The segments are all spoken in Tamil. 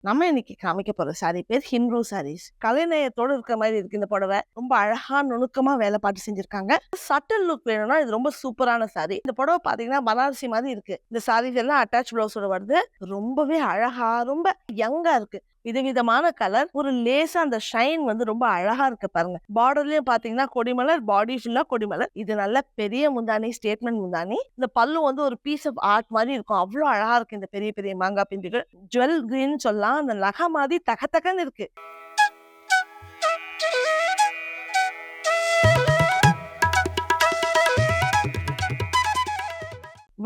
நம்ம இன்னைக்கு காமிக்க போற சாரி பேர் ஹிம்ரூ சாரீஸ். கலைநயத்தோட இருக்கிற மாதிரி இருக்கு இந்த புடவை. ரொம்ப அழகா நுணுக்கமா வேலைப்பாடு செஞ்சிருக்காங்க. சட்டில் லுக் வேணும்னா இது ரொம்ப சூப்பரான சாரி. இந்த புடவை பாத்தீங்கன்னா பனாரசி மாதிரி இருக்கு. இந்த சாரீஸ் எல்லாம் அட்டாச் பிளவுஸோட வருது. ரொம்பவே அழகா ரொம்ப யங்கா இருக்கு. விதவிதமான கலர், ஒரு லேசா அந்த ஷைன் வந்து ரொம்ப அழகா இருக்கு பாருங்க. பார்டர்லயும் பாத்தீங்கன்னா கொடிமலர், பாடி ஃபுல்லா கொடிமலர். இது நல்ல பெரிய முந்தானி, ஸ்டேட்மெண்ட் முந்தானி. இந்த பல்லு வந்து ஒரு பீஸ் ஆஃப் ஆர்ட் மாதிரி இருக்கும். அவ்வளவு அழகா இருக்கு இந்த பெரிய பெரிய மாங்காய் பிஞ்சுகள். ஜுவல் கிரீன் சொல்லலாம். அந்த நகை மாதிரி தகன்னு இருக்கு.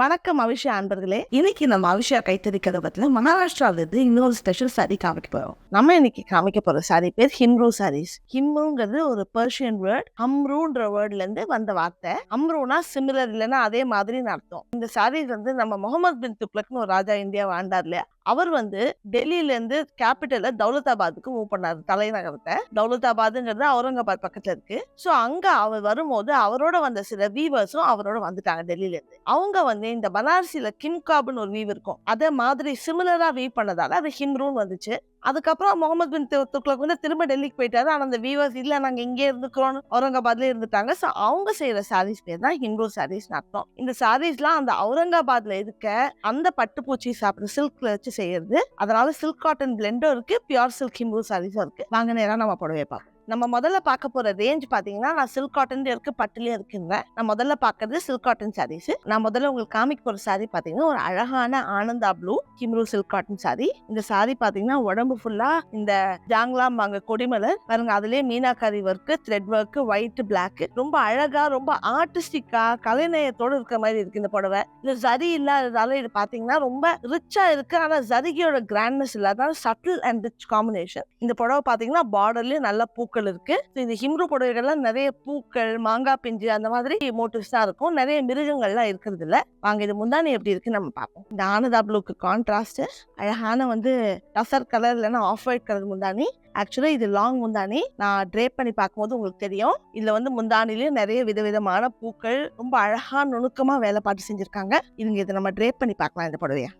வணக்கம் அவிஷா அன்பர்களே. இன்னைக்கு நம்ம அவிஷா கைத்தறி கதவத்துல மகாராஷ்டிரால இருந்து இன்னொரு ஸ்பெஷல் சாரி காமிக்க போறோம். நம்ம இன்னைக்கு காமிக்க போற சாரி பேர் ஹிம்ரூ சாரீஸ். ஹிம்முங்கிறது ஒரு பெர்ஷியன் வேர்ட். ஹம்ரூன்ற வேர்ட்ல இருந்து வந்த வார்த்தை. ஹம்ரூனா சிமிலர் இல்லைன்னா அதே மாதிரி அர்த்தம். இந்த சாரீஸ் வந்து நம்ம முகமது பின் துக்ளக்னு ஒரு ராஜா இந்தியா வாழ்ந்தார் இல்லையா, அவர் வந்து டெல்லியில இருந்து கேபிட்டல தௌலதாபாத்துக்கு மூவ் பண்ணாரு. தலைநகரத்தை தௌலதாபாத்ங்கிறது அவுரங்காபாத் பக்கத்துல இருக்கு. சோ அங்க அவர் வரும்போது அவரோட வந்த சில வீவர்ஸும் அவரோட வந்துட்டாங்க டெல்லியில இருந்து. அவங்க வந்து இந்த பனாரசில கிம்காப்னு ஒரு வீவ் இருக்கும், அத மாதிரி சிமிலரா வீவ் பண்ணதால அது ஹிம்ரூன்னு வந்துச்சு. அதுக்கப்புறம் முகமது பின் துக்ளக் வந்து திரும்ப டெல்லிக்கு போயிட்டாரு. ஆனா அந்த வீவர்ஸ் இல்ல, நாங்க இங்கே இருந்துக்கிறோம், அவுரங்காபாத்ல இருந்துட்டாங்க. சோ அவங்க செய்யற சாரீஸ் பேர் தான் ஹிம்ரூ சாரீஸ் அர்த்தம். இந்த சாரீஸ்லாம் அந்த அவுரங்காபாத்ல இருக்க அந்த பட்டுப்பூச்சி சாப்பிடுற சில்க்ல வச்சு செய்யறது. அதனால சில்க் காட்டன் பிளெண்டும் இருக்கு, பியூர் சில்க் ஹிம்ரூ சாரீஸும் இருக்கு. வாங்க நேரா நம்ம புடவை பார்ப்போம். நம்ம முதல்ல பார்க்க போற ரேஞ்ச் பாத்தீங்கன்னா, நான் சில்க் காட்டன் இருக்கு, பட்டுலயும் இருக்குங்க. நான் முதல்ல பாக்குறது சில்க் காட்டன் சாரீஸ். நான் முதல்ல உங்களுக்கு காமிக்க போற சாரி பாத்தீங்கன்னா ஒரு அழகான Ananda blue Himroo silk cotton sari. இந்த சாரி பாத்தீங்கன்னா உடம்பு ஃபுல்லா இந்த ஜாங்லாம் வாங்க கொடிமலர் பாருங்க, அதுலயே meenakari work, thread work, white black, ரொம்ப அழகா ரொம்ப ஆர்டிஸ்டிக்கா கலைநயத்தோட இருக்கிற மாதிரி இருக்கு இந்த புடவை. இந்த ஜரி இல்லாததால இது பாத்தீங்கன்னா ரொம்ப ரிச்சா இருக்கு. ஆனா ஜரிகையோட கிராண்ட்னஸ் இல்லாத சட்டில் அண்ட் ரிச் காம்பினேஷன். இந்த புடவை பாத்தீங்கன்னா பார்டர்லயும் நல்ல பூக்கள் இருக்கு. இந்த ஹிம்ரூ புடவைகள்ல நிறைய பூக்கள், மாங்காய் பிஞ்சு அந்த மாதிரி மோட்டிவ்ஸ் தான் இருக்கும். நிறைய மிருகங்கள்லாம் இருக்கிறது இல்ல. வாங்க இது முந்தானி எப்படி இருக்கு நம்ம பார்ப்போம். இந்த ஆனந்தா ப்ளூக்கு கான்ட்ராஸ்ட் அழகான வந்து டசர் கலர் இல்லைன்னா ஆஃப் ஒயிட் கலர் முந்தானி. ஆக்சுவலா இது லாங் முந்தானி. நான் ட்ரேப் பண்ணி பார்க்கும்போது உங்களுக்கு தெரியும். இதுல வந்து முந்தானிலயும் நிறைய விதவிதமான பூக்கள், ரொம்ப அழகா நுணுக்கமா வேலைப்பாடு செஞ்சிருக்காங்க. இதை நம்ம ட்ரேப் பண்ணி பார்க்கலாம் இந்த புடவைய.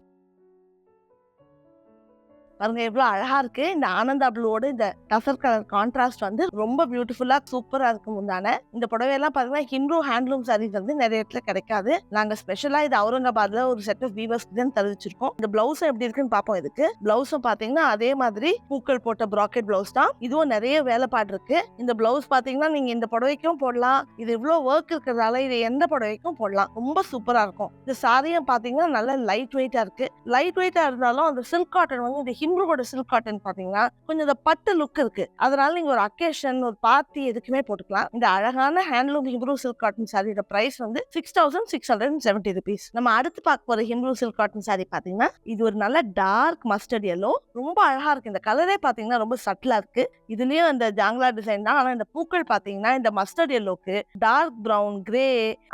பாருங்க எவ்வளவு அழகா இருக்கு. இந்த ஆனந்தா ப்ளூவோட இந்த டசர் கலர் கான்ட்ராஸ்ட் வந்து ரொம்ப பியூட்டிஃபுல்லா சூப்பரா இருக்கு முந்தான. இந்த புடவையெல்லாம் பாத்தீங்கன்னா ஹிம்ரூ ஹேண்ட்லூம் சாரீஸ் வந்து நிறைய இடத்துல கிடைக்காது. நாங்க ஸ்பெஷலா இது அவுரங்காபாத்ல ஒரு செட் ஆஃப் வீவர்ஸ் தான் தெரிவிச்சிருக்கோம். இந்த பிளவுஸ் எப்படி இருக்குன்னு பாப்போம். இதுக்கு பிளவுஸும் பாத்தீங்கன்னா அதே மாதிரி பூக்கள் போட்ட ப்ராக்கெட் பிளவுஸ் தான். இதுவும் நிறைய வேலைப்பாடு இருக்கு. இந்த பிளவுஸ் பாத்தீங்கன்னா நீங்க இந்த புடவைக்கும் போடலாம். இது இவ்வளவு ஒர்க் இருக்கிறதால இது எந்த புடவைக்கும் போடலாம். ரொம்ப சூப்பரா இருக்கும். இந்த சாரியும் பாத்தீங்கன்னா நல்ல லைட் வெயிட்டா இருக்கு. லைட் வெயிட்டா இருந்தாலும் அந்த சில்க் காட்டன் வந்து இந்த ஹிம்ரூவோட சில்க் காட்டன் பாத்தீங்கன்னா கொஞ்சம் இந்த பட்டு லுக் இருக்கு. அதனால நீங்க ஒரு அக்கேஷன், ஒரு பார்ட்டி எதுக்குமே போட்டுக்கலாம். இந்த அழகான ஹேண்ட்லூம் ஹிம்ரூ சில்க் காட்டன் சாரியோட பிரைஸ் வந்து 6670 rupees. நம்ம அடுத்து பார்க்க போற ஹிம்ரூ சில்க் காட்டன் சாரி பாத்தீங்கன்னா இது ஒரு நல்ல டார்க் மஸ்டர்ட் yellow. ரொம்ப அழகா இருக்கு. இந்த கலரே பாத்தீங்கன்னா ரொம்ப சட்டிலா இருக்கு. இதுலயும் அந்த ஜாங்லா டிசைன் தான். ஆனா இந்த பூக்கள் பாத்தீங்கன்னா இந்த மஸ்டர்ட் yellowக்கு டார்க் பிரவுன், கிரே,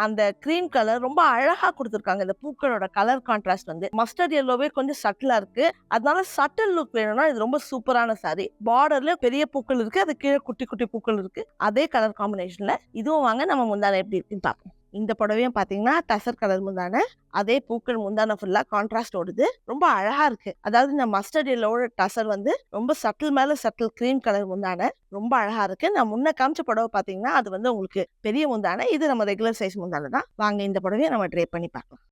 அந்த கிரீம் கலர் ரொம்ப அழகா கொடுத்திருக்காங்க. இந்த பூக்களோட கலர் கான்ட்ராஸ்ட் வந்து மஸ்டர்ட் yellowவே கொஞ்சம் சட்டிலா இருக்கு. அதனால சட்டில் லுக் வேணும்னா இது ரொம்ப சூப்பரான சாரி. பார்டர்ல பெரிய பூக்கள் இருக்கு, அது கீழே குட்டி குட்டி பூக்கள் இருக்கு. அதே கலர் காம்பினேஷன்ல இதுவும் வாங்க நம்ம முந்தான எப்படி இருக்குன்னு பார்ப்போம். இந்த புடவையும் பாத்தீங்கன்னா டசர் கலர் முந்தான, அதே பூக்கள் முந்தான ஃபுல்லா கான்ட்ராஸ்ட் ஓடுது. ரொம்ப அழகா இருக்கு. அதாவது இந்த மஸ்டர்ட் எல்லோட டசர் வந்து ரொம்ப சட்டில் மேல சட்டில் கிரீம் கலர் முந்தான ரொம்ப அழகா இருக்கு. நான் முன்ன காமிச்ச புடவை பாத்தீங்கன்னா அது வந்து உங்களுக்கு பெரிய முந்தான, இது நம்ம ரெகுலர் சைஸ் முந்தான தான். வாங்க இந்த புடவையை நம்ம ட்ரேப் பண்ணி பார்க்கலாம்.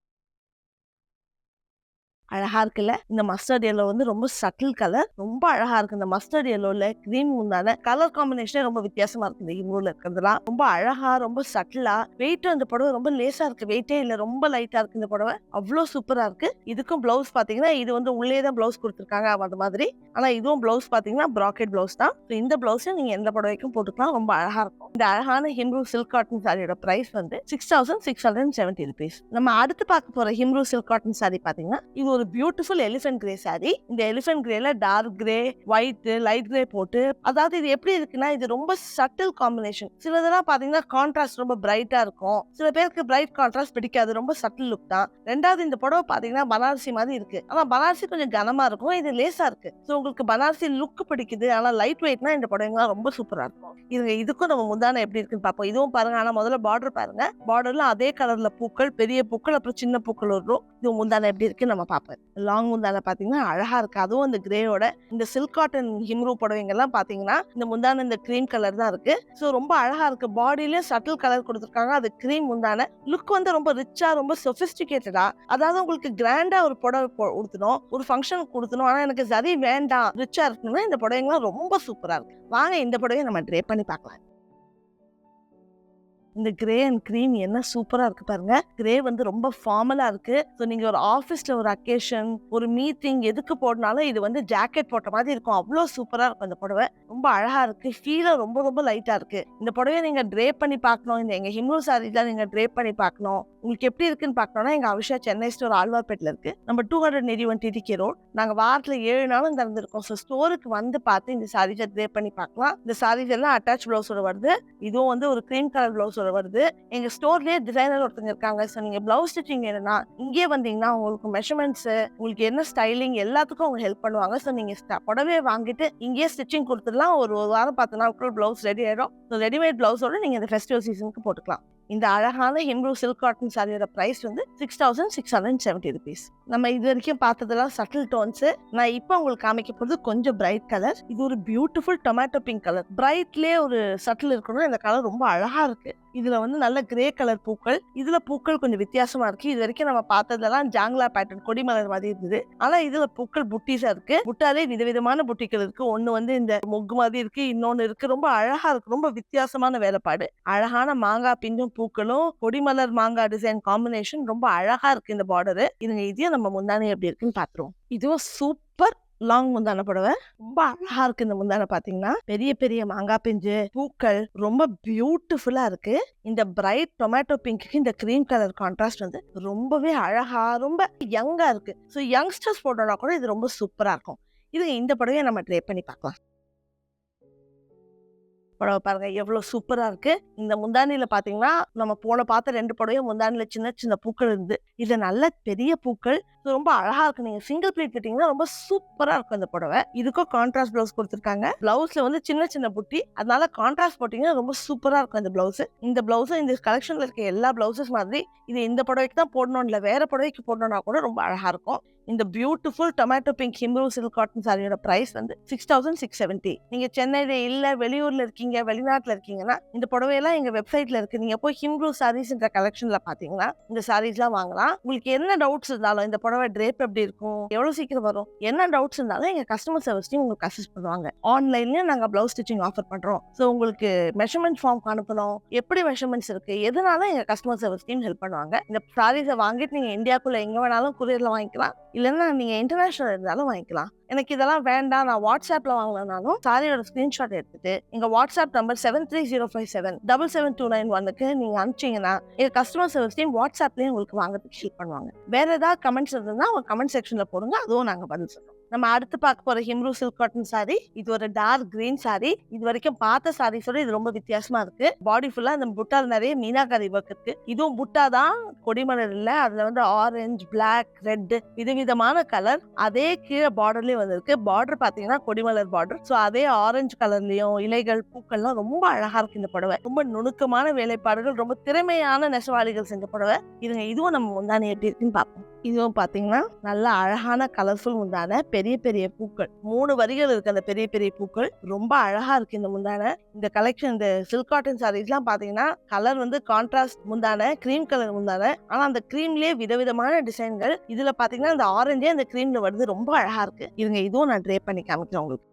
அழகா இருக்குல்ல. இந்த மஸ்டர்ட் எல்லோ வந்து ரொம்ப சட்டில் கலர், ரொம்ப அழகா இருக்கு. இந்த மஸ்டர்ட் எல்லோல கிரீன் முந்தான கலர் காம்பினேஷனே ரொம்ப வித்தியாசமா இருக்கு. இந்த ஹிம்ரூல இருக்கிறதுலாம் ரொம்ப அழகா, ரொம்ப சட்டிலா. வெயிட்டும் இந்த புடவை ரொம்ப லேசா இருக்கு, வெயிட்டே இல்ல, ரொம்ப லைட்டா இருக்கு இந்த புடவை. அவ்வளவு சூப்பரா இருக்கு. இதுக்கும் பிளவுஸ் பாத்தீங்கன்னா இது வந்து உள்ளே தான் பிளவுஸ் கொடுத்துருக்காங்க அது மாதிரி. ஆனா இதுவும் பிளவுஸ் பாத்தீங்கன்னா ப்ராக்கெட் பிளவுஸ் தான். இந்த பிளவுஸும் நீங்க எந்த புடவைக்கும் போட்டுக்கலாம், ரொம்ப அழகா இருக்கும். இந்த அழகான ஹிம்ரூ சில்க் காட்டன் சாரியோட பிரைஸ் வந்து 6670 rupees. நம்ம அடுத்து பார்க்க போற ஹிம்ரூ சில்க் காட்டன் சாரி பாத்தீங்கன்னா இது ஒரு பியூட்டிஃபுல் எலிஃபென்ட் கிரே சாரி. இந்த எலிஃபென்ட் கிரேல dark grey, white, light grey போட்டு, அதாவது இது எப்படி இருக்குன்னா இது ரொம்ப சட்டில் காம்பினேஷன். சிலதெல்லாம் பாத்தீங்கன்னா கான்ட்ராஸ்ட் ரொம்ப பிரைட்டா இருக்கும். சில பேருக்கு பிரைட் கான்ட்ராஸ்ட் பிடிக்காது, ரொம்ப சட்டில் லுக் தான். ரெண்டாவது இந்த புடவை பாத்தீங்கன்னா பனாரசி மாதிரி இருக்கு. ஆனா பனாரசி கொஞ்சம் கனமா இருக்கும், இது லேசா இருக்கு. சோ உங்களுக்கு பனாரசி லுக் பிடிக்குது, ஆனா லைட் வெயிட்னா இந்த புடவைங்கலாம் ரொம்ப சூப்பரா இருக்கும். இதுக்கும் நம்ம முந்தான எப்படி இருக்குன்னு பார்ப்போம். இதுவும் பாருங்க. ஆனா முதல்ல பார்டர் பாருங்க. பார்டர்ல அதே கலர்ல பூக்கள், பெரிய பூக்கள், அப்புறம் சின்ன பூக்கள் வரும். இது முந்தான எப்படி இருக்குன்னு நம்ம பார்ப்போம். பார்ப்பேன். லாங் முந்தான பாத்தீங்கன்னா அழகா இருக்கு. அதுவும் அந்த கிரேயோட இந்த சில்க் காட்டன் ஹிம்ரூ புடவைங்க எல்லாம் பாத்தீங்கன்னா இந்த முந்தான இந்த கிரீம் கலர் தான் இருக்கு. ஸோ ரொம்ப அழகா இருக்கு. பாடியிலயும் சட்டில் கலர் கொடுத்துருக்காங்க. அது கிரீம் முந்தான லுக் வந்து ரொம்ப ரிச்சா ரொம்ப சொபிஸ்டிகேட்டடா, அதாவது உங்களுக்கு கிராண்டா ஒரு புடவை உடுத்தணும், ஒரு ஃபங்க்ஷனுக்கு கொடுத்தணும், ஆனா எனக்கு சரி வேண்டாம் ரிச்சா இருக்கணும்னா இந்த புடவைங்களாம் ரொம்ப சூப்பரா இருக்கு. வாங்க இந்த புடவையை நம்ம ட்ரே பண்ணி பார்க்கலாம். இந்த கிரே அண்ட் கிரீம் என்ன சூப்பரா இருக்கு பாருங்க. கிரே வந்து ரொம்ப ஃபார்மலா இருக்கு. ஸோ நீங்க ஒரு ஆஃபீஸ்ல ஒரு அக்கேஷன், ஒரு மீட்டிங் எதுக்கு போடனாலும் இது வந்து ஜாக்கெட் போட்ட மாதிரி இருக்கும். அவ்வளோ சூப்பரா இருக்கும் இந்த புடவை. ரொம்ப அழகா இருக்கு. ஃபீலும் ரொம்ப ரொம்ப லைட்டா இருக்கு. இந்த புடவையை நீங்க ட்ரே பண்ணி பார்க்கணும். இந்த எங்க ஹிம்ரூ சாரீஸ்லாம் நீங்க ட்ரே பண்ணி பார்க்கணும். உங்களுக்கு எப்படி இருக்குன்னு பார்க்கணும்னா எங்க அவிஷா சென்னை ஸ்டோர் ஆழ்வார்பேட்டில் இருக்கு. நம்ம 281 TTK ரோட். நாங்க வாரத்துல 7 நாளும் திறந்திருக்கோம். ஸோ ஸ்டோருக்கு வந்து பார்த்து இந்த சாரீஸை ட்ரே பண்ணி பார்க்கலாம். இந்த சாரீஸ் எல்லாம் அட்டாச் பிளவுஸோட வருது. இதுவும் வந்து ஒரு கிரீம் கலர் பிளவுஸோட வருது. எங்க ஸ்டோர்லயே டிசைனர் ஒருத்தங்க இருக்காங்க. ஸோ நீங்க பிளவுஸ் ஸ்டிச்சிங் என்னன்னா இங்கே வந்தீங்கன்னா உங்களுக்கு மெஷர்மெண்ட்ஸ், உங்களுக்கு என்ன ஸ்டைலிங் எல்லாத்துக்கும் அவங்க ஹெல்ப் பண்ணுவாங்க. ஸோ நீங்க புடவையை வாங்கிட்டு இங்கேயே ஸ்டிச்சிங் கொடுத்துடலாம். ஒரு வாரம் 10 நாளுக்குள்ள பிளவுஸ் ரெடி ஆயிடும். ஸோ ரெடிமேட் பிளவுஸோட நீங்க இந்த ஃபெஸ்டிவல் சீசனுக்கு போட்டுக்கலாம். இந்த அழகான ஹிம்ரூ சில்க் காட்டன் சாரியோட பிரைஸ் வந்து 6670 rupees. நம்ம இது வரைக்கும் பார்த்ததெல்லாம் சட்டில் டோன்ஸ். நான் இப்போ உங்களுக்கு காமிக்க போறது கொஞ்சம் பிரைட் கலர். இது ஒரு பியூட்டிஃபுல் டொமேட்டோ பிங்க் கலர். பிரைட்லயே ஒரு சட்டில் இருக்கணும். இந்த கலர் ரொம்ப அழகா இருக்கு. இதுல வந்து நல்ல கிரே கலர் பூக்கள். இதுல பூக்கள் கொஞ்சம் வித்தியாசமா இருக்கு. இது வரைக்கும் நம்ம பார்த்ததெல்லாம் ஜாங்லா பேட்டர்ன் கொடிமலர் மாதிரி இருந்தது. ஆனா இதுல பூக்கள் புட்டிஸா இருக்கு. புட்டாலே விதவிதமான புட்டிகள் இருக்கு. ஒண்ணு வந்து இந்த மொக்கு மாதிரி இருக்கு, இன்னொன்னு இருக்கு. ரொம்ப அழகா இருக்கு. ரொம்ப வித்தியாசமான வேலைப்பாடு. அழகான மாங்காய் பிஞ்சும் பூக்களும் கொடிமலர் மாங்காய் டிசைன் காம்பினேஷன் ரொம்ப அழகா இருக்கு இந்த பார்டரு. இதுங்க இதையும் நம்ம முந்தானே எப்படி இருக்குன்னு பாத்துருவோம். இதுவும் சூப்பர் லாங் முந்தான புடவை. ரொம்ப அழகா இருக்கு. இந்த முந்தான பாத்தீங்கன்னா பெரிய பெரிய மாங்காய் பிஞ்சு பூக்கள் ரொம்ப பியூட்டிஃபுல்லா இருக்கு. இந்த பிரைட் டொமேட்டோ பிங்க்கு இந்த கிரீம் கலர் கான்ட்ராஸ்ட் வந்து ரொம்பவே அழகா ரொம்ப யங்கா இருக்கு. ஸோ யங்ஸ்டர்ஸ் போட்டோம்னா கூட இது ரொம்ப சூப்பரா இருக்கும். இது இந்த புடவையை நம்ம ட்ரை பண்ணி பார்க்கலாம். புடவை பாருங்க எவ்வளவு சூப்பரா இருக்கு. இந்த முந்தானில பாத்தீங்கன்னா நம்ம பார்த்த 2 புடவையும் முந்தானில சின்ன சின்ன பூக்கள் இருந்து, இது நல்ல பெரிய பூக்கள். ரொம்ப அழகா இருக்கு. நீங்க சிங்கிள் பிளேட் கட்டிங்கன்னா ரொம்ப சூப்பரா இருக்கும் இந்த புடவை. இதுக்கும் கான்ட்ராஸ்ட் பிளவுஸ் கொடுத்துருக்காங்க. பிளவுஸ்ல வந்து சின்ன சின்ன புட்டி, அதனால கான்ட்ராஸ்ட் போட்டீங்கன்னா ரொம்ப சூப்பரா இருக்கும் இந்த பிளவுஸ். இந்த பிளவுஸ் இந்த கலெக்ஷன்ல இருக்க எல்லா பிளவுசஸ் மாதிரி இது இந்த புடவைக்கு தான் போடணும் இல்ல வேற புடவைக்கு போடணும்னா கூட ரொம்ப அழகா இருக்கும். இந்த beautiful tomato pink Himroo silk cotton சாரியோட பிரைஸ் வந்து 6670. நீங்க சென்னையில இல்ல வெளியூர்ல இருக்கீங்க, வெளிநாட்டுல இருக்கீங்கன்னா இந்த புடவையெல்லாம் எங்க வெப்சைட்ல இருக்கு. நீங்க போய் ஹிம்ரூ சாரீஸ் என்ற கலெக்ஷன்ல பாத்தீங்கன்னா இந்த சாரீஸ் எல்லாம் வாங்கலாம். உங்களுக்கு என்ன டவுட்ஸ் இருந்தாலும் இந்த புடவை ட்ரேப் எப்படி இருக்கும், எவ்வளவு சீக்கிரம் வரும், என்ன டவுட்ஸ் இருந்தாலும் எங்க கஸ்டமர் சர்வீஸ் டீம் உங்களுக்கு அசிஸ்ட் பண்ணுவாங்க. ஆன்லைன்லயும் நாங்க பிளவுஸ் ஸ்டிச்சிங் ஆஃபர் பண்றோம். ஸோ உங்களுக்கு மெஷர்மெண்ட் ஃபார்ம் அனுப்பணும், எப்படி மெஷர்மெண்ட்ஸ் இருக்கு எதுனால எங்க கஸ்டமர் சர்வீஸ் டீம் ஹெல்ப் பண்ணுவாங்க. இந்த சாரீஸை வாங்கிட்டு நீங்க இந்தியாக்குள்ள எங்க வேணாலும் குரியர்ல வாங்கிக்கலாம், இல்லைன்னா நீங்க இன்டர்நேஷனல் இருந்தாலும் வாங்கிக்கலாம். எனக்கு இதெல்லாம் வேண்டாம், நான் வாட்ஸ்அப்ல வாங்கலனாலும் சாரியோட ஸ்கிரீன்ஷாட் எடுத்துட்டு எங்க வாட்ஸ்அப் நம்பர் 7305777291க்கு நீங்க அனுப்பிச்சீங்கன்னா எங்க கஸ்டமர் சர்வீஸ் டீம் வாட்ஸ்அப்லயே உங்களுக்கு வாங்குறதுக்கு ஹெல்ப் பண்ணுவாங்க. வேற ஏதாவது கமெண்ட்ஸ் இருந்தா உங்க கமெண்ட் செக்ஷன்ல போடுங்க, அதுவும் நாங்க பதில் சொல்றோம். நம்ம அடுத்து பார்க்க போற ஹிம்ரூ சில்க் காட்டன் சாரி. இது ஒரு டார்க் கிரீன் சாரி. இது வரைக்கும் பார்த்த சாரீஸோட இது ரொம்ப வித்தியாசமா இருக்கு. பாடி ஃபுல்லா இந்த புட்டால நிறைய மீனாகாரி ஒர்க் இருக்கு. இதுவும் புட்டா தான், கொடிமலர் இல்ல. அதுல வந்து ஆரஞ்சு, பிளாக், ரெட் விதவிதமான கலர். அதே கீழே பார்டர்லயே வந்திருக்கு. பார்டர் பாத்தீங்கன்னா கொடிமலர் பார்டர். சோ அதே ஆரஞ்சு கலர்லயும் இலைகள் பூக்கள்லாம் ரொம்ப அழகா இருக்கு இந்த புடவை. ரொம்ப நுணுக்கமான வேலைப்பாடுகள், ரொம்ப திறமையான நெசவாளிகள் செஞ்ச புடவை. இதுவும் நம்ம முந்தானி எப்படி இருக்குன்னு பார்ப்போம். இதுவும் பாத்தீங்கன்னா நல்ல அழகான கலர்ஃபுல் முந்தான, பெரிய பெரிய பூக்கள், 3 வரிகள் இருக்கு. அந்த பெரிய பெரிய பூக்கள் ரொம்ப அழகா இருக்கு இந்த முந்தான. இந்த கலெக்ஷன் இந்த சில்க் காட்டன் சாரீஸ் எல்லாம் பாத்தீங்கன்னா கலர் வந்து கான்ட்ராஸ்ட் முந்தான, கிரீம் கலர் முந்தான. ஆனா அந்த கிரீம்லயே விதவிதமான டிசைன்கள். இதுல பாத்தீங்கன்னா இந்த ஆரஞ்சே அந்த கிரீம்ல வருது. ரொம்ப அழகா இருக்கு. இதுவும் நான் ட்ரே பண்ணி காமிக்கிறேன் உங்களுக்கு.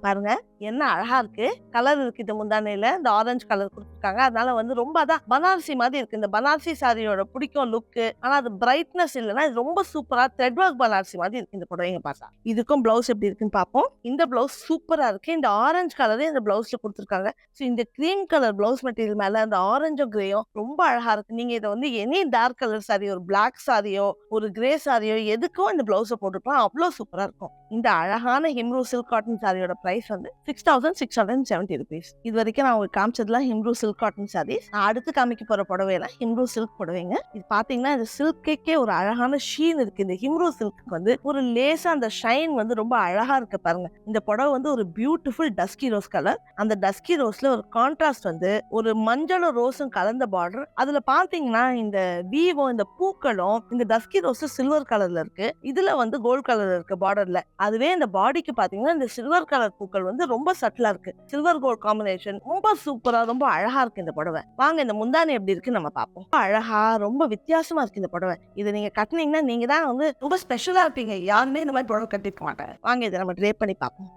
பாருங்க என்ன அழகா இருக்கு. கலர் இருக்கு இந்த முந்தானையில. இந்த ஆரஞ்சு கலர் கொடுத்துருக்காங்க. அதனால வந்து ரொம்ப அதான் பனாரசி மாதிரி இருக்கு. இந்த பனாரசி சாரியோட பிடிக்கும் லுக்கு. ஆனா அது பிரைட்னஸ் இல்லைன்னா இது ரொம்ப சூப்பரா த்ரெட் ஒர்க் பனாரசி மாதிரி இருக்கு இந்த புடவைங்க பார்த்தா. இதுக்கும் பிளவுஸ் எப்படி இருக்குன்னு பார்ப்போம். இந்த பிளவுஸ் சூப்பரா இருக்கு. இந்த ஆரஞ்சு கலரே இந்த பிளவுஸ்ல கொடுத்துருக்காங்க. ஸோ இந்த கிரீம் கலர் பிளவுஸ் மெட்டீரியல் மேல அந்த ஆரஞ்சும் கிரேயும் ரொம்ப அழகா இருக்கு. நீங்க இதை வந்து எனி டார்க் கலர் சாரி, ஒரு பிளாக் சாரியோ ஒரு கிரே சாரியோ எதுக்கும் இந்த பிளவுஸை போட்டுக்கலாம். அவ்வளவு சூப்பரா இருக்கும். இந்த அழகான ஹிம்ரூ சில்க் காட்டன் சாரியோட பிரைஸ் வந்து 6670 rupees. இது வரைக்கும் நான் உங்களுக்கு காமிச்சதுலாம் ஹிம்ரூ சில்க் காட்டன் சாரீஸ். நான் அடுத்து காமிக்க போற புடவையெல்லாம் ஹிம்ரூ சில்க் புடவைங்க. இது பாத்தீங்கன்னா இந்த சில்க்கே ஒரு அழகான ஷீன் இருக்கு. இந்த ஹிம்ரூ சில்க் வந்து ஒரு லேசா அந்த ஷைன் வந்து ரொம்ப அழகா இருக்கு பாருங்க. இந்த புடவை வந்து ஒரு பியூட்டிஃபுல் டஸ்கி ரோஸ் கலர். அந்த டஸ்கி ரோஸ்ல ஒரு கான்ட்ராஸ்ட் வந்து ஒரு மஞ்சளும் ரோஸும் கலந்த பார்டர். அதுல பாத்தீங்கன்னா இந்த வீவும் இந்த பூக்களும் இந்த டஸ்கி ரோஸ் சில்வர் கலர்ல இருக்கு. இதுல வந்து கோல்ட் கலர்ல இருக்கு பார்டர்ல. அதுவே இந்த பாடிக்கு பாத்தீங்கன்னா இந்த சில்வர் கலர் பூக்கள் வந்து ரொம்ப சட்டிலா இருக்கு. சில்வர் கோல்ட் காம்பினேஷன் ரொம்ப சூப்பரா ரொம்ப அழகா இருக்கு இந்த புடவை. வாங்க இந்த முந்தானி எப்படி இருக்கு நம்ம பார்ப்போம். அழகா ரொம்ப வித்தியாசமா இருக்கு இந்த புடவை. இதை நீங்க கட்டினீங்கன்னா நீங்க தான் வந்து ரொம்ப ஸ்பெஷலா இருப்பீங்க. யாருமே இந்த மாதிரி புடவை கட்டிருக்க மாட்டாங்க. வாங்க இதை நம்ம ட்ரேப் பண்ணி பார்ப்போம்.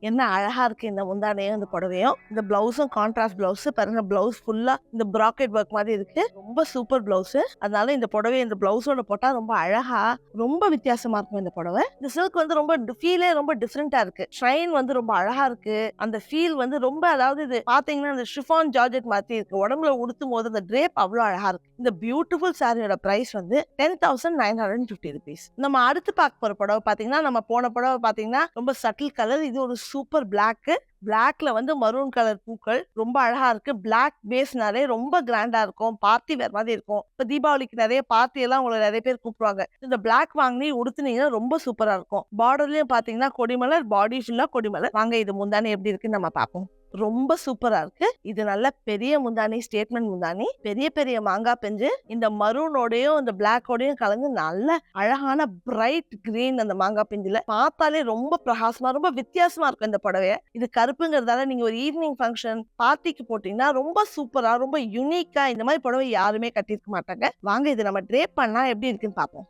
என்ன அழகா இருக்கு இந்த முந்தானையும் இந்த புடவையும். இந்த பிளவுஸும் கான்ட்ராஸ்ட் பிளவுஸ் பாருங்க. பிளவுஸ் ஃபுல்லா இந்த ப்ராக்கெட் ஒர்க் மாதிரி இருக்கு. ரொம்ப சூப்பர் பிளவுஸ். அதனால இந்த புடவை இந்த பிளவுஸோட போட்டா ரொம்ப அழகா ரொம்ப வித்தியாசமா இருக்கும் இந்த புடவை. இந்த சில்க் வந்து ரொம்ப ஃபீலே ரொம்ப டிஃப்ரெண்டா இருக்கு. ஷைன் வந்து ரொம்ப அழகா இருக்கு. அந்த ஃபீல் வந்து ரொம்ப அதாவது இது பாத்தீங்கன்னா இந்த ஷிஃபான் ஜார்ஜெட் மாதிரி இருக்கு. உடம்புல உடுத்தும் போது அந்த ட்ரேப் அவ்வளவு அழகா இருக்கு. இந்த பியூட்டிஃபுல் சாரியோட பிரைஸ் வந்து 10,950 rupees. நம்ம அடுத்து பார்க்க போற புடவை பாத்தீங்கன்னா நம்ம போன புடவை பாத்தீங்கன்னா ரொம்ப சட்டில் கலர். இது ஒரு சூப்பர் பிளாக்ல வந்து மரூன் கலர் பூக்கள் ரொம்ப அழகா இருக்கு. பிளாக் பேஸ்னாலே ரொம்ப கிராண்டா இருக்கும். பார்ட்டி வேற மாதிரி இருக்கும். இப்ப தீபாவளிக்கு நிறைய பார்ட்டி எல்லாம் உங்களை நிறைய பேர் கூப்பிடுவாங்க. இந்த பிளாக் வாங்கி உடுத்துனீங்கன்னா ரொம்ப சூப்பரா இருக்கும். பார்டர்லயும் பாத்தீங்கன்னா கொடிமலர், பாடி ஃபுல்லா கொடிமலர். வாங்க இது முந்தானி எப்படி இருக்குன்னு நம்ம பார்ப்போம். ரொம்ப சூப்பரா இருக்கு. இது நல்ல பெரிய முந்தானி, ஸ்டேட்மெண்ட் முந்தானி. பெரிய பெரிய மாங்காய் பெஞ்சு இந்த மரூனோடையும் இந்த பிளாக்கோடையும் கலந்து நல்ல அழகான பிரைட் கிரீன். அந்த மாங்காய் பெஞ்சுல பார்த்தாலே ரொம்ப பிரகாசமா ரொம்ப வித்தியாசமா இருக்கும் இந்த புடவைய. இது கருப்புங்கிறதால நீங்க ஒரு ஈவினிங் ஃபங்க்ஷன் பார்ட்டிக்கு போட்டீங்கன்னா ரொம்ப சூப்பரா ரொம்ப யூனிக்கா இந்த மாதிரி புடவை யாருமே கட்டியிருக்க மாட்டாங்க. வாங்க இது நம்ம ட்ரேப் பண்ணா எப்படி இருக்குன்னு பார்ப்போம்.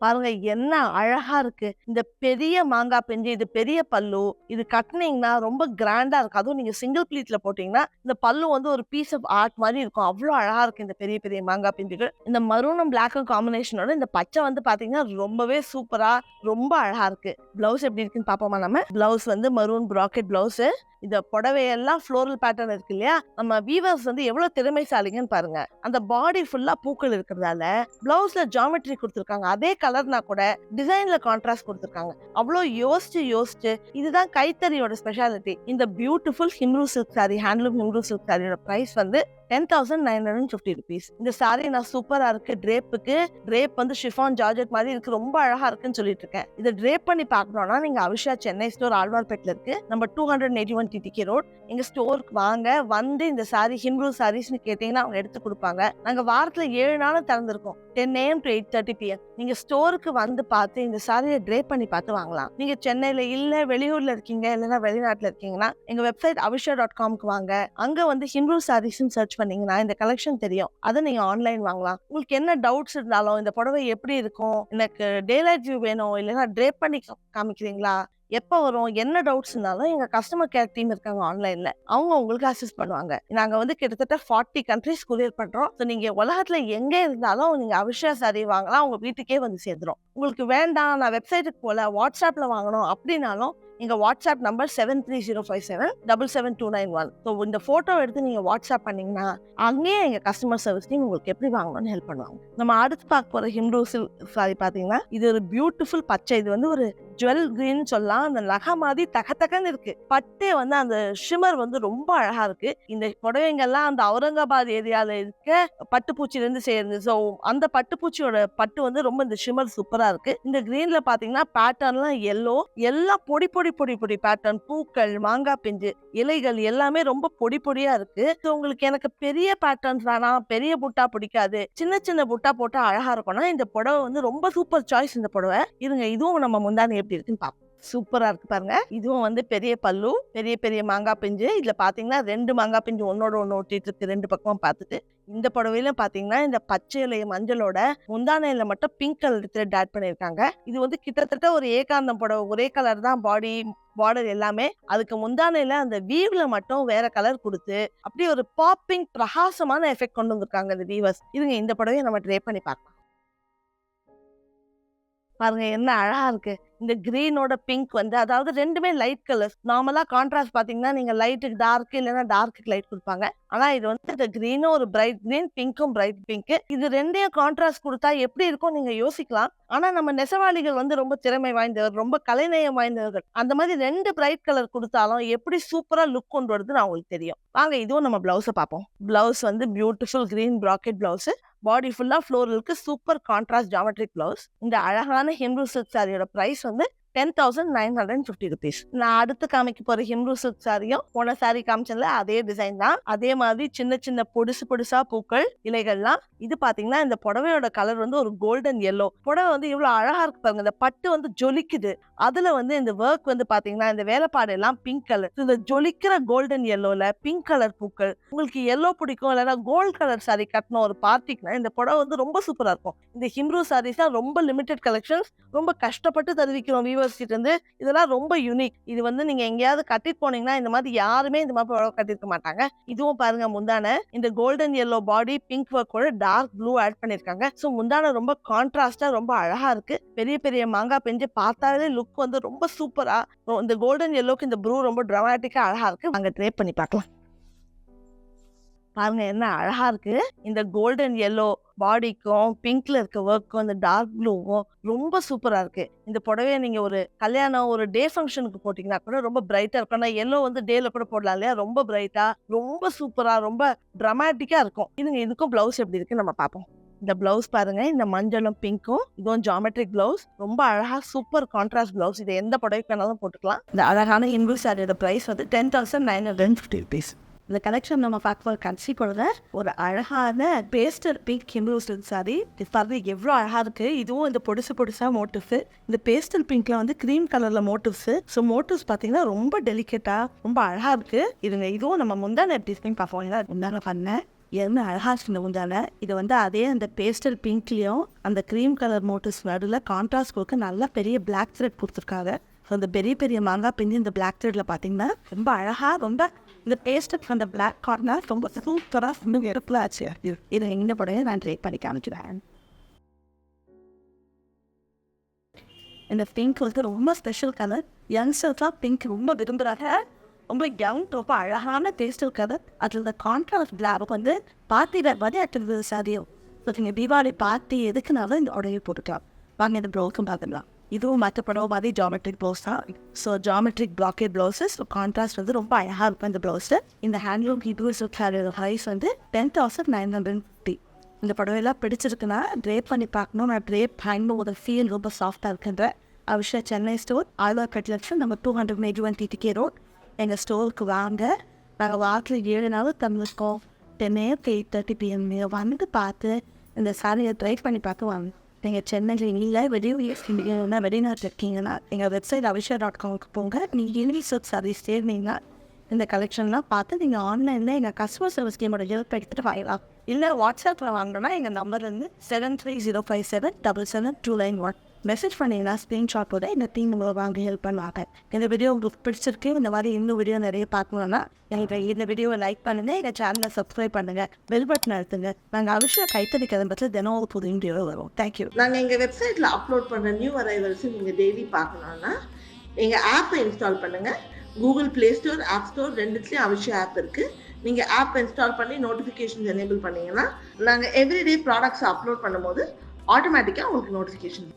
பாருங்க என்ன அழகா இருக்கு. இந்த பெரிய மாங்காய் பெஞ்சு இது பெரிய பல்லு. இது கட்டினீங்கன்னா ரொம்ப கிராண்டா இருக்கு. அதுவும் நீங்க சிங்கிள் ப்ளீட்ல போட்டீங்கன்னா இந்த பல்லு வந்து ஒரு பீஸ் ஆஃப் ஆர்ட் மாதிரி இருக்கும். அவ்வளவு அழகா இருக்கு இந்த பெரிய பெரிய மாங்காய் பெஞ்சுகள். இந்த மரூனும் பிளாக்கும் காம்பினேஷனோட இந்த பச்சை வந்து பாத்தீங்கன்னா ரொம்பவே சூப்பரா ரொம்ப அழகா இருக்கு. பிளவுஸ் எப்படி இருக்குன்னு பாப்போமா நம்ம. பிளவுஸ் வந்து மரூன் ப்ராக்கெட் பிளவுஸ். இந்த புடவையெல்லாம் ஃப்ளோரல் பேட்டர்ன் இருக்கு இல்லையா. நம்ம வீவர்ஸ் வந்து எவ்வளவு திறமைசாலிங்கன்னு பாருங்க. அந்த பாடி ஃபுல்லா பூக்கள் இருக்கிறதால பிளவுஸ்ல ஜாமெட்ரி கொடுத்துருக்காங்க. அதே கலர்னா கூட டிசைன்ல கான்ட்ராஸ்ட் கொடுத்துருக்காங்க. அவ்வளவு யோசிச்சு இதுதான் கைத்தறியோட ஸ்பெஷாலிட்டி. இந்த beautiful Himroo silk sari, handloom Himroo silk சாரியோட பிரைஸ் வந்து 10,950 rupees. இந்த சாரி நான் சூப்பரா இருக்கு. ட்ரேப் வந்து ஷிஃபான் ஜார்ஜெட் மாதிரி இருக்கு. ரொம்ப அழகா இருக்குன்னு சொல்லிட்டு இருக்கேன். இதை ட்ரேப் பண்ணி பார்க்கணும்னா நீங்க அவிஷா சென்னை ஸ்டோர் ஆழ்வார்பேட்ல இருக்கு. நம்ம 281 TTK ரோட். எங்க ஸ்டோருக்கு வாங்க. வந்து இந்த சாரி ஹிம்ரூ சாரீஸ்னு கேட்டீங்கன்னா அவங்க எடுத்து கொடுப்பாங்க. நாங்க வாரத்துல 7 நாளும் திறந்திருக்கோம். 10 AM to 8:30 PM. நீங்க ஸ்டோருக்கு வந்து பார்த்து இந்த சாரியை ட்ரேப் பண்ணி பார்த்து வாங்கலாம். நீங்க சென்னையில இல்ல வெளியூர்ல இருக்கீங்க இல்லைன்னா வெளிநாட்டுல இருக்கீங்கன்னா எங்க வெப்சைட் avisha.com-க்கு வாங்க. அங்க வந்து ஹிம்ரூ சாரீஸ்ன்னு சர்ச் பண்ணீங்கன்னா இந்த கலெக்ஷன் தெரியும். அதை நீங்க ஆன்லைன் வாங்கலாம். உங்களுக்கு என்ன டவுட்ஸ் இருந்தாலும் இந்த புடவை எப்படி இருக்கும், எனக்கு டேலைட் வியூ வேணும் இல்லைன்னா ட்ரேப் பண்ணி காமிக்கிறீங்களா, எப்ப வரும், என்ன டவுட்ஸ் இருந்தாலும் எங்க கஸ்டமர் கேர் டீம் இருக்காங்க ஆன்லைன்ல. அவங்க உங்களுக்கு அசிஸ்ட் பண்ணுவாங்க. நாங்க வந்து கிட்டத்தட்ட 40 கண்ட்ரிஸ் கொரியர் பண்றோம். ஸோ நீங்க உலகத்துல எங்க இருந்தாலும் நீங்க அவிஷா சாரி வாங்கலாம். உங்க வீட்டுக்கே வந்து சேர்ந்துரும். உங்களுக்கு வேண்டாம் நான் வெப்சைட்டுக்கு போல வாட்ஸ்அப்ல வாங்கணும் அப்படின்னாலும் எங்க வாட்ஸ்அப் நம்பர் 7305777291. ஸோ இந்த போட்டோ எடுத்து நீங்க வாட்ஸ்அப் பண்ணீங்கன்னா அங்கேயே எங்க கஸ்டமர் சர்வீஸ் டீம் உங்களுக்கு எப்படி வாங்கணும்னு ஹெல்ப் பண்ணுவாங்க. நம்ம அடுத்து பார்க்க போற ஹிம்ரூ சில்க் சாரி பாத்தீங்கன்னா இது ஒரு பியூட்டிஃபுல் பச்சை. இது வந்து ஒரு ஜுவல் கிரீன் சொல்லலாம். அந்த நகை மாதிரி தகன்னு இருக்கு. பட்டே வந்து அந்த ஷிமர் வந்து ரொம்ப அழகா இருக்கு. இந்த புடவைங்கெல்லாம் அந்த அவுரங்காபாத் ஏரியால இருக்க பட்டுப்பூச்சில இருந்து சேர்ந்து. ஸோ அந்த பட்டுப்பூச்சியோட பட்டு வந்து ரொம்ப இந்த ஷிமர் சூப்பரா இருக்கு. இந்த கிரீன்ல பாத்தீங்கன்னா பேட்டர்ன்லாம் எல்லாம் பொடி பேட்டர்ன். பூக்கள், மாங்காய் பிஞ்சு, இலைகள் எல்லாமே ரொம்ப பொடியா இருக்கு. ஸோ உங்களுக்கு எனக்கு பெரிய பேட்டர்ன்ஸ் வேணாம், பெரிய புட்டா பிடிக்காது, சின்ன புட்டா போட்டா அழகா இருக்கும்னா இந்த புடவை வந்து ரொம்ப சூப்பர் சாய்ஸ். இந்த புடவை இருங்க இதுவும் நம்ம முந்தானி எப்படி இருக்குன்னு பார்ப்போம். சூப்பரா இருக்கு பாருங்க. இதுவும் வந்து பெரிய பல்லு, பெரிய மாங்காய் பிஞ்சு. இதுல பாத்தீங்கன்னா 2 மாங்காய் பிஞ்சு ஒன்னோட ஒண்ணு ஒட்டிட்டு இருக்கு 2 பக்கமும் பார்த்துட்டு. இந்த புடவையில பாத்தீங்கன்னா இந்த பச்சை இலைய மஞ்சளோட முந்தானையில மட்டும் பிங்க் கலர் த்ரெட் ஆட் பண்ணிருக்காங்க. இது வந்து கிட்டத்தட்ட ஒரு ஏகாந்தம் புடவை. ஒரே கலர் தான் பாடி பார்டர் எல்லாமே. அதுக்கு முந்தானையில அந்த வீவ்ல மட்டும் வேற கலர் கொடுத்து அப்படியே ஒரு பாப்பிங் பிரகாசமான எஃபெக்ட் கொண்டு வந்திருக்காங்க இந்த வீவர்ஸ். இதுங்க இந்த புடவையை நம்ம ட்ரேப் பண்ணி பார்க்கலாம். பாருங்க என்ன அழகா இருக்கு. இந்த கிரீனோட பிங்க் வந்து அதாவது ரெண்டுமே லைட் கலர்ஸ். நார்மலா கான்ட்ராஸ்ட் பாத்தீங்கன்னா நீங்க லைட்டுக்கு டார்க் இல்லைன்னா டார்க்கு லைட் கொடுப்பாங்க. ஆனா இது வந்து இந்த கிரீனும் ஒரு பிரைட் கிரீன், பிங்க்கும் பிரைட் பிங்க். இது ரெண்டையும் கான்ட்ராஸ்ட் கொடுத்தா எப்படி இருக்கும் நீங்க யோசிக்கலாம். ஆனா நம்ம நெசவாளிகள் வந்து ரொம்ப திறமை வாய்ந்தவர், ரொம்ப கலைநயம் வாய்ந்தவர்கள். அந்த மாதிரி 2 பிரைட் கலர் கொடுத்தாலும் எப்படி சூப்பரா லுக் கொண்டு வருதுன்னு அவங்களுக்கு தெரியும். வாங்க இதுவும் நம்ம பிளவுஸை பார்ப்போம். பிளவுஸ் வந்து பியூட்டிஃபுல் கிரீன் ப்ராக்கெட் பிளவுஸ். பாடி ஃபுல்லா ஃப்ளோரலுக்கு சூப்பர் கான்ட்ராஸ்ட் ஜாமெட்ரிக் பிளவுஸ். இந்த அழகான ஹிம்ரு சில்க் சாரியோட பிரைஸ் வந்து 10,950 rupees. நான் அடுத்து காமிக்க போற ஹிம்ரு சில்க் சாரியும் போன சாரி காமிச்சல அதே டிசைன் தான். அதே மாதிரி சின்ன சின்ன பொடுசு பொடுசா பூக்கள் இலைகள்லாம். இது பாத்தீங்கன்னா இந்த புடவையோட கலர் வந்து ஒரு கோல்டன் எல்லோ. புடவை வந்து இவ்வளவு அழகா இருக்கு பாருங்க. இந்த பட்டு வந்து ஜொலிக்குது. அதுல வந்து இந்த ஒர்க் வந்து பாத்தீங்கன்னா இந்த வேலைப்பாடு எல்லாம் பிங்க் கலர். இந்த ஜொலிக்கிற கோல்டன் எல்லோல பிங்க் கலர் பூக்கள். உங்களுக்கு எல்லோ பிடிக்கும் இல்லைன்னா கோல்ட் கலர் சாரி கட்டணும் ஒரு பார்ட்டிக்குனா இந்த புடவை வந்து ரொம்ப சூப்பரா இருக்கும். இந்த ஹிம்ரு சாரீஸ் ரொம்ப லிமிடெட் கலெக்ஷன்ஸ். ரொம்ப கஷ்டப்பட்டு தருவிக்கிறோம் வியூவர்ஸ் கிட்ட இருந்து. இதெல்லாம் ரொம்ப யூனிக். இது வந்து நீங்க எங்கேயாவது கட்டிட்டு போனீங்கன்னா இந்த மாதிரி யாருமே இந்த மாதிரி புடவை கட்டிருக்க மாட்டாங்க. இதுவும் பாருங்க முந்தான இந்த கோல்டன் எல்லோ பாடி பிங்க் ஒர்க்கோட டார்க் ப்ளூ ஆட் பண்ணிருக்காங்க. சோ முந்தான ரொம்ப கான்ட்ராஸ்டா ரொம்ப அழகா இருக்கு. பெரிய பெரிய மாங்காய் பெஞ்சு பார்த்தாலே லுக் வந்து ரொம்ப சூப்பரா. இந்த கோல்டன் எல்லோக்கு இந்த ப்ளூ ரொம்ப டிராமாட்டிக்கா அழகா இருக்கு. அங்க ட்ரேப் பண்ணி பார்க்கலாம். பாருங்க என்ன அழகா இருக்கு. இந்த கோல்டன் எல்லோ பாடிக்கும் பிங்க்ல இருக்க ஒர்க்கும் இந்த டார்க் ப்ளூவும் ரொம்ப சூப்பரா இருக்கு. இந்த புடவைய நீங்க ஒரு கல்யாணம் ஒரு டே ஃபங்க்ஷனுக்கு போட்டீங்கன்னா கூட ரொம்ப பிரைட்டா இருக்கும். ஆனா எல்லோ வந்து டேல கூட போடலாம் இல்லையா? ரொம்ப பிரைட்டா ரொம்ப சூப்பரா ரொம்ப டிராமாட்டிக்கா இருக்கும். இதுக்கும் பிளவுஸ் எப்படி இருக்கு நம்ம பார்ப்போம். இந்த பிளவுஸ் பாருங்க. இந்த மஞ்சளும் பிங்க்கும் இதுவும் ஜாமெட்ரிக் பிளவுஸ். ரொம்ப அழகா சூப்பர் கான்ட்ராஸ்ட் பிளவுஸ். இது எந்த புடவைக்கு வேணாலும் போட்டுக்கலாம். இந்த அழகான ஹிந்து சாரியோட பிரைஸ் வந்து 10,950 rupees. இந்த கலெக்ஷன் நம்ம பார்க்க கடைசி பொழுது ஒரு அழகான pastel pink Hindu silk sorry. இது பாருங்க எவ்வளோ அழகா இருக்கு. இதுவும் இந்த பொடுசு பொடுசா மோட்டிவ்ஸ். இந்த பேஸ்டல் பிங்க்ல வந்து கிரீம் கலர்ல மோட்டிவ்ஸ். ஸோ மோட்டிவ்ஸ் பார்த்தீங்கன்னா ரொம்ப டெலிகேட்டா ரொம்ப அழகா இருக்கு. இதுவும் நம்ம முந்தான டிசைன் பார்ப்போம். முந்தான பண்ணேன் என்ன அழகா இருக்கு இந்த முந்தான. இது வந்து அதே அந்த பேஸ்டல் பிங்க்லயும் அந்த கிரீம் கலர் மோட்டிவ்ஸ் நடுவில் கான்ட்ராஸ்ட் கொடுக்க நல்லா பெரிய பிளாக் த்ரெட் கொடுத்துருக்காங்க. ஸோ அந்த பெரிய பெரிய மாங்காய் பிஞ்சு இந்த பிளாக் த்ரெட்ல பார்த்தீங்கன்னா ரொம்ப அழகா ரொம்ப இந்த பேஸ்டல் அந்த பிளாக் கார்னர் ரொம்ப சூப்பராக எடுப்புல ஆச்சு. இது எங்க படம் நான் ட்ரை பண்ணி காமிக்கிறேன். இந்த பிங்க் வந்து ரொம்ப ஸ்பெஷல் கலர். யங்ஸ்டர்ஸ்லாம் பிங்க் ரொம்ப விரும்புகிறாங்க. ரொம்ப யங் ரொம்ப அழகான பேஸ்டல் கலர். அதில் இந்த கான்ட்ராஸ்ட் பிளாக் வந்து பார்ட்டி வேர் மாதிரி ஆக்டிவ் சாரியும். ஸோ நீங்கள் தீபாவளி பார்ட்டி எதுக்குனாலும் இந்த உடனே போட்டுக்கலாம். வாங்க இந்த ப்ளவுஸும் பார்த்துக்கலாம். இதுவும் மற்ற படம் மாதிரி ஜாமெட்ரிக் ப்ளவுஸ் தான். So geometric Plackett blouses. So contrast வந்து ரொம்ப அழகாக இருக்கும் இந்த ப்ளவுஸு. இந்த ஹேண்ட்லூம் ஹிந்து சில்க் சாரியோட ப்ரைஸ் வந்து 10,950. இந்த படவையெல்லாம் பிடிச்சிருக்குன்னா ட்ரேப் பண்ணி பார்க்கணும். நான் ட்ரேப் ஹேண்ட்லூம் ஒரு ஃபீல் ரொம்ப சாஃப்டாக இருக்குன்ற அவிஷா சென்னை ஸ்டோர் ஆழ்வார்பேட் லட்சம் நம்ம 281 TTK ரோட். எங்கள் ஸ்டோருக்கு வாங்க. நாங்கள் வாரத்தில் 7 நாள் தமிழ்க்கோம் 10 AM to 8:30 PM வந்து பார்த்து இந்த சாரியை ட்ரை பண்ணி பார்த்து வாங்க. நீங்கள் சென்னையில் இல்லை வெளியூர்னா வெளிநாட்டில் இருக்கீங்கன்னா எங்கள் வெப்சைட் avisha.com போங்க. நீங்கள் ஹிந்து சில்க் சாரீஸ் தேர்ந்தீங்கன்னா இந்த கலெக்ஷன்லாம் பார்த்து நீங்கள் ஆன்லைனில் எங்கள் கஸ்டமர் சர்வீஸ் டீமோட ஹெல்ப் எடுத்துகிட்டு வாங்கலாம். இல்லை வாட்ஸ்அப்பில் வாங்கினோன்னா எங்கள் நம்பர் வந்து 7305777291 மெசேஜ் பண்ணிங்கன்னா ஸ்க்ரீன்ஷாட் போட இந்த டீம் உங்களை வாங்க ஹெல்ப் பண்ணுவாங்க. இந்த வீடியோ உங்களுக்கு பிடிச்சிருக்கு. இந்த மாதிரி இன்னும் வீடியோ நிறைய பார்க்கணுன்னா எனக்கு இந்த வீடியோவை லைக் பண்ணுங்கள். எங்கள் சேனலை சப்ஸ்கிரைப் பண்ணுங்கள். பெல் பட்டன் அழுத்துங்க. நாங்கள் அவிஷா கைத்தறி கிளம்பத்தில் தினம் ஒரு புது வீடியோ வரும். தேங்க்யூ. நாங்கள் எங்கள் வெப்சைட்டில் அப்லோட் பண்ணுற நியூ அரைவல்ஸ் நீங்கள் டெய்லி பார்க்கணுன்னா எங்கள் ஆப்பை இன்ஸ்டால் பண்ணுங்கள். Google Play Store app store ரெண்டுத்துலேயும் அவிஷா ஆப் இருக்குது. நீங்கள் ஆப் இன்ஸ்டால் பண்ணி நோட்டிஃபிகேஷன்ஸ் எனேபிள் பண்ணிங்கன்னா நாங்கள் எவ்ரிடே ப்ராடக்ட்ஸ் அப்லோட் பண்ணும்போது ஆட்டோமேட்டிக்காக உங்களுக்கு நோட்டிஃபிகேஷன்